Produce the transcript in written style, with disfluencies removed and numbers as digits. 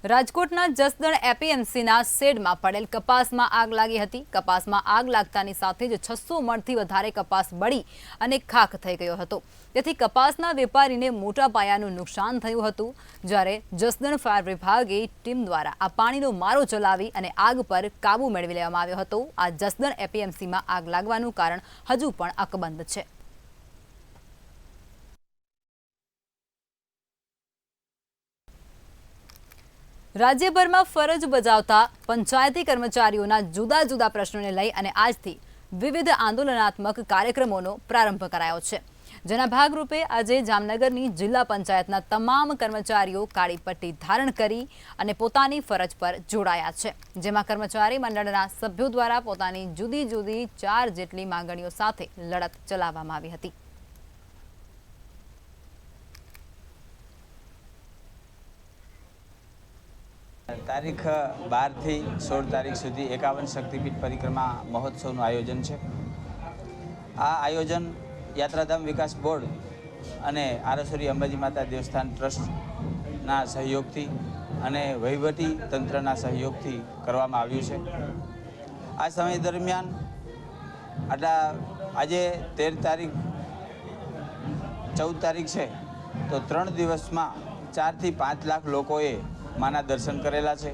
રાજકોટના જસદણ એપીએમસીના શેડમાં પડેલ કપાસમાં આગ લાગી હતી। કપાસમાં આગ લાગતાની સાથે જ 600 મણથી વધારે કપાસ બળી અને ખાખ થઈ ગયો હતો। તેથી કપાસના વેપારીને મોટા પાયાનું નુકસાન થયું હતું। જ્યારે જસદણ ફાયર વિભાગે ટીમ દ્વારા આ પાણીનો મારો ચલાવી અને આગ પર કાબુ મેળવી લેવામાં આવ્યો હતો। આ જસદણ એપીએમસીમાં આગ લાગવાનું કારણ હજુ પણ અકબંધ છે। રાજ્યભરમાં ફરજ બજાવતા પંચાયતી કર્મચારીઓના જુદા જુદા પ્રશ્નોને લઈ અને આજથી વિવિધ આંદોલનાત્મક કાર્યક્રમોનો પ્રારંભ કરાયો છે। જેના ભાગરૂપે આજે જામનગરની જિલ્લા પંચાયતના તમામ કર્મચારીઓ કાળી પટ્ટી ધારણ કરી અને પોતાની ફરજ પર જોડાયા છે। જેમાં કર્મચારી મંડળના સભ્યો દ્વારા પોતાની જુદી જુદી 4 જેટલી માંગણીઓ સાથે લડત ચલાવવામાં આવી હતી। તારીખ 12 થી 16 તારીખ સુધી 51 શક્તિપીઠ પરિક્રમા મહોત્સવનું આયોજન છે। આ આયોજન યાત્રાધામ વિકાસ બોર્ડ અને આરસોરી અંબાજી માતા દેવસ્થાન ટ્રસ્ટના સહયોગથી અને વહીવટી તંત્રના સહયોગથી કરવામાં આવ્યું છે। આ સમય દરમિયાન આજે 13 તારીખ 14 તારીખ છે તો 3 દિવસમાં 4 થી 5 લાખ લોકોએ માના દર્શન કરેલા છે।